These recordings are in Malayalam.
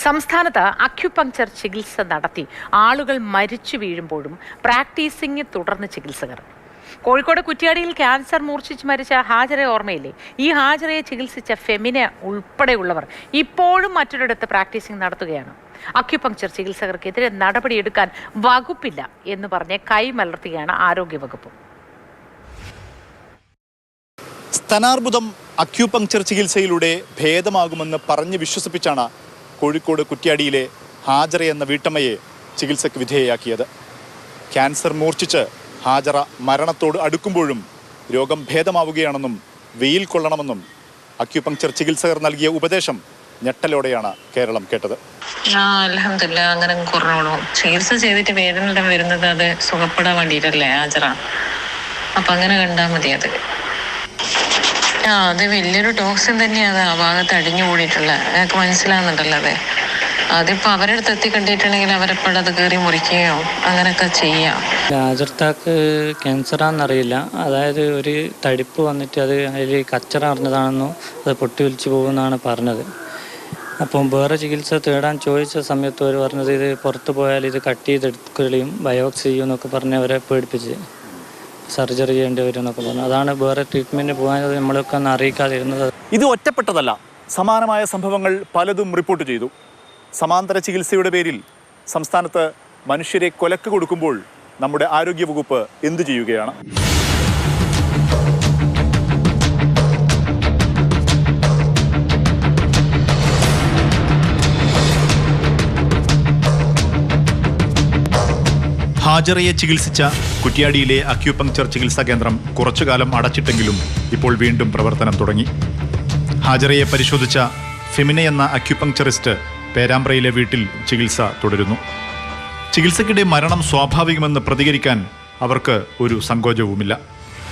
സംസ്ഥാനത്ത് അക്യുപങ്ചർ ചികിത്സ നടത്തി ആളുകൾ മരിച്ചു വീഴുമ്പോഴും പ്രാക്ടീസിംഗ് തുടർന്ന് ചികിത്സകർ. കോഴിക്കോട് കുറ്റ്യാടിയിൽ ക്യാൻസർ മൂർച്ഛിച്ച് മരിച്ച ഹാജരെ ഓർമ്മയില്ലേ? ഈ ഹാജറയെ ചികിത്സിച്ച ഫെമിന ഉൾപ്പെടെയുള്ളവർ ഇപ്പോഴും മറ്റൊരിടത്ത് പ്രാക്ടീസിംഗ് നടത്തുകയാണ്. അക്യുപങ്ചർ ചികിത്സകർക്കെതിരെ നടപടിയെടുക്കാൻ വകുപ്പില്ല എന്ന് പറഞ്ഞ് കൈമലർത്തുകയാണ് ആരോഗ്യവകുപ്പ്. സ്തനാർബുദം അക്യുപങ്ചർ ചികിത്സയിലൂടെ ഭേദമാകുമെന്ന് പറഞ്ഞ് വിശ്വസിപ്പിച്ചാണ് കോഴിക്കോട് കുറ്റ്യാടിയിലെ ഹാജറ എന്ന വീട്ടമ്മയെ ചികിത്സയ്ക്ക് വിധേയയാക്കിയത്. ക്യാൻസർ മൂർച്ഛിച്ച് ഹാജറ മരണത്തോട് അടുക്കുമ്പോഴും രോഗം ഭേദമാവുകയാണെന്നും വെയിൽ കൊള്ളണമെന്നും അക്യുപങ്ചർ ചികിത്സകർ നൽകിയ ഉപദേശം ഞെട്ടലോടെയാണ് കേരളം കേട്ടത്. അൽഹംദുലില്ലാ, അങ്ങനെ കുറഞ്ഞോളൂ. ചികിത്സ ചെയ്തിട്ട് വേദന വരുന്നത് അത് സുഖപ്പെടാൻ വേണ്ടിയിട്ടല്ലേ ഹാജറ. അപ്പൊ അങ്ങനെ കണ്ടാൽ മതി. അത് വലിയൊരു ടോക്സിൻ തന്നെയാണ് ആ ഭാഗത്ത് അടിഞ്ഞു കൂടിയിട്ടുള്ള. ഞങ്ങൾക്ക് മനസ്സിലാകുന്നുണ്ടല്ലോ. അതിപ്പോ അവരുടെ അടുത്ത് എത്തി കണ്ടിട്ടുണ്ടെങ്കിൽ അവരെപ്പോഴും അത് കയറി മുറിക്കുകയോ അങ്ങനെയൊക്കെ ചെയ്യാം. ഹാജർത്താക്ക് ക്യാൻസറാണെന്നറിയില്ല. അതായത് ഒരു തടിപ്പ് വന്നിട്ട് അത് അതിൽ കച്ചറ അറിഞ്ഞതാണെന്നോ അത് പൊട്ടി ഒലിച്ചു പോകുമെന്നാണ് പറഞ്ഞത്. അപ്പം വേറെ ചികിത്സ തേടാൻ ചോദിച്ച സമയത്ത് അവർ പറഞ്ഞത് ഇത് പുറത്ത് പോയാൽ ഇത് കട്ട് ചെയ്തെടുക്കുകയും ബയോപ്സി ചെയ്യുമെന്നൊക്കെ പറഞ്ഞ് അവരെ പേടിപ്പിച്ച് സർജറി ചെയ്യേണ്ടി വരും എന്നൊക്കെ പറഞ്ഞു. അതാണ് വേറെ ട്രീറ്റ്മെൻറ്റ് പോകാൻ നമ്മളൊക്കെ ഒന്ന് അറിയിക്കാതിരുന്നത്. ഇത് ഒറ്റപ്പെട്ടതല്ല. സമാനമായ സംഭവങ്ങൾ പലതും റിപ്പോർട്ട് ചെയ്തു. സമാന്തര ചികിത്സയുടെ പേരിൽ സംസ്ഥാനത്ത് മനുഷ്യരെ കൊലക്ക് കൊടുക്കുമ്പോൾ നമ്മുടെ ആരോഗ്യവകുപ്പ് എന്തു ചെയ്യുകയാണ്? ഹാജറയെ ചികിത്സിച്ച കുറ്റ്യാടിയിലെ അക്യുപങ്ചർ ചികിത്സാ കേന്ദ്രം കുറച്ചുകാലം അടച്ചിട്ടെങ്കിലും ഇപ്പോൾ വീണ്ടും പ്രവർത്തനം തുടങ്ങി. ഹാജറയെ പരിശോധിച്ച ഫെമിന എന്ന അക്യുപങ്ചറിസ്റ്റ് പേരാമ്പ്രയിലെ വീട്ടിൽ ചികിത്സ തുടരുന്നു. ചികിത്സയ്ക്കിടെ മരണം സ്വാഭാവികമെന്ന് പ്രതികരിക്കാൻ അവർക്ക് ഒരു സങ്കോചവുമില്ല.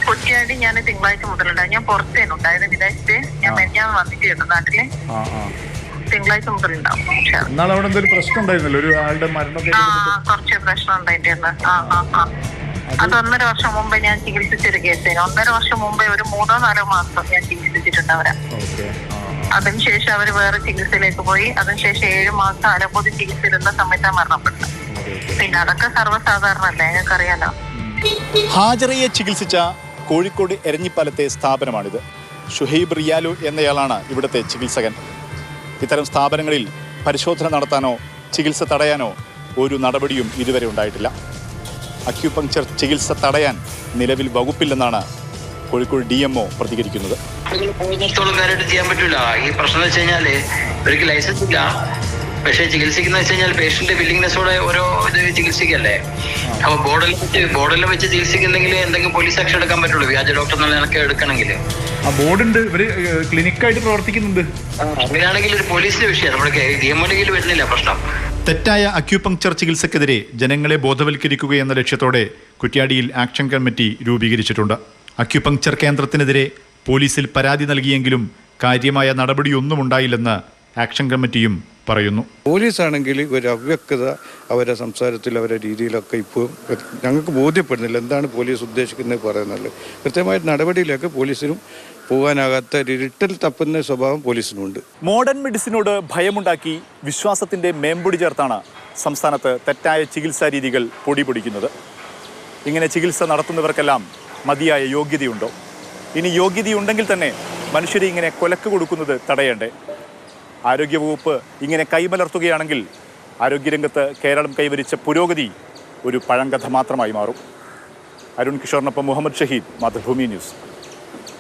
കുറ്റ്യാടി ഞാൻ തിങ്കളാഴ്ച മുതലുണ്ടായി. ഞാൻ പുറത്തേനും ഉണ്ടായത്, വിദേശത്ത്. ഞാൻ വന്നിട്ട് നാട്ടില് തിങ്കളാഴ്ച മുതലുണ്ടാവും. പ്രശ്നം ഉണ്ടായിരുന്നല്ലോ, ഒരു ആളുടെ മരണം. കുറച്ച് പ്രശ്നം ഉണ്ടായിട്ടായിരുന്നു. അത് 1.5 വർഷം മുമ്പേ ഞാൻ ചികിത്സിച്ചൊരു കേസായിരുന്നു. 1.5 വർഷം മുമ്പേ ഒരു 3-4 മാസം ഞാൻ ചികിത്സിച്ചിട്ടുണ്ട് അവരെ. അതിനുശേഷം അവർ വേറെ ചികിത്സയിലേക്ക് പോയി. അതിനുശേഷം 7 മാസം അലോപ്പതി ചികിത്സയിലുള്ള സമയത്താണ് മരണപ്പെട്ടത്. പിന്നെ അതൊക്കെ സർവ്വസാധാരണല്ലേ, ഞങ്ങൾക്കറിയാലോ. ഹാജറയെ ചികിത്സിച്ച കോഴിക്കോട് എരഞ്ഞിപ്പാലത്തെ സ്ഥാപനമാണിത്. ഷുഹൈബ് റിയാലു എന്നയാളാണ് ഇവിടുത്തെ ചികിത്സകൻ. ഇത്തരം സ്ഥാപനങ്ങളിൽ പരിശോധന നടത്താനോ ചികിത്സ തടയാനോ ഒരു നടപടിയും ഇതുവരെ ഉണ്ടായിട്ടില്ല. അക്യുപങ്ചർ ചികിത്സ തടയാൻ നിലവിൽ വകുപ്പില്ലെന്നാണ് കോഴിക്കോട് DMO പ്രതികരിക്കുന്നത്. ചെയ്യാൻ പറ്റൂല. ഈ പ്രശ്നം എന്ന് വെച്ച് കഴിഞ്ഞാല് ഒരിക്കലും ലൈസൻസ് ഇല്ല. പക്ഷേ ചികിത്സിക്കുന്ന വെച്ച് കഴിഞ്ഞാൽ പേഷ്യന്റ് വില്ലിങ്നെസ്സോടെ ഓരോ ഇത് ചികിത്സിക്കല്ലേ. അപ്പൊ ബോർഡെല്ലാം വെച്ച് ചികിത്സിക്കുന്നെങ്കിൽ എന്തെങ്കിലും പോലീസ് ആക്ഷൻ എടുക്കാൻ പറ്റുള്ളൂ. വ്യാജ ഡോക്ടർ എന്നൊക്കെ എടുക്കണമെങ്കിൽ ബോർഡുണ്ട്, ഇവര് ക്ലിനിക്കായിട്ട് പ്രവർത്തിക്കുന്നുണ്ട്. അങ്ങനെയാണെങ്കിൽ ഒരു പോലീസിന്റെ വിഷയം നമ്മുടെ DMO വരുന്നില്ല പ്രശ്നം. തെറ്റായ അക്യുപങ്ചർ ചികിത്സക്കെതിരെ ജനങ്ങളെ ബോധവൽക്കരിക്കുകയെന്ന ലക്ഷ്യത്തോടെ കുറ്റ്യാടിയിൽ ആക്ഷൻ കമ്മിറ്റി രൂപീകരിച്ചിട്ടുണ്ട്. അക്യുപങ്ചർ കേന്ദ്രത്തിനെതിരെ പോലീസിൽ പരാതി നൽകിയെങ്കിലും കാര്യമായ നടപടിയൊന്നും ഉണ്ടായില്ലെന്ന് ആക്ഷൻ കമ്മിറ്റിയും പറയുന്നു. പോലീസാണെങ്കിൽ ഒരു അവ്യക്തത അവരുടെ സംസാരത്തിൽ അവരുടെ രീതിയിലൊക്കെ ഇപ്പോൾ ഞങ്ങൾക്ക് ബോധ്യപ്പെടുന്നില്ല. എന്താണ് പോലീസ് ഉദ്ദേശിക്കുന്നത് പറയുന്നത്. കൃത്യമായ നടപടിയിലേക്ക് പോലീസിനും പോകാനാകാത്ത ഇരുട്ടിൽ തപ്പുന്ന സ്വഭാവം പോലീസിനുണ്ട്. മോഡേൺ മെഡിസിനോട് ഭയമുണ്ടാക്കി വിശ്വാസത്തിൻ്റെ മേമ്പൊടി ചേർത്താണ് സംസ്ഥാനത്ത് തെറ്റായ ചികിത്സാ രീതികൾ പൊടിപൊടിക്കുന്നത്. ഇങ്ങനെ ചികിത്സ നടത്തുന്നവർക്കെല്ലാം മതിയായ യോഗ്യതയുണ്ടോ? ഇനി യോഗ്യതയുണ്ടെങ്കിൽ തന്നെ മനുഷ്യരെ ഇങ്ങനെ കൊലക്ക് കൊടുക്കുന്നത് തടയണ്ടേ? ആരോഗ്യവകുപ്പ് ഇങ്ങനെ കൈമലർത്തുകയാണെങ്കിൽ ആരോഗ്യരംഗത്ത് കേരളം കൈവരിച്ച പുരോഗതി ഒരു പഴങ്കഥ മാത്രമായി മാറും. അരുൺ കിഷോറിനൊപ്പം മുഹമ്മദ് ഷഹീദ്, മാതൃഭൂമി ന്യൂസ്.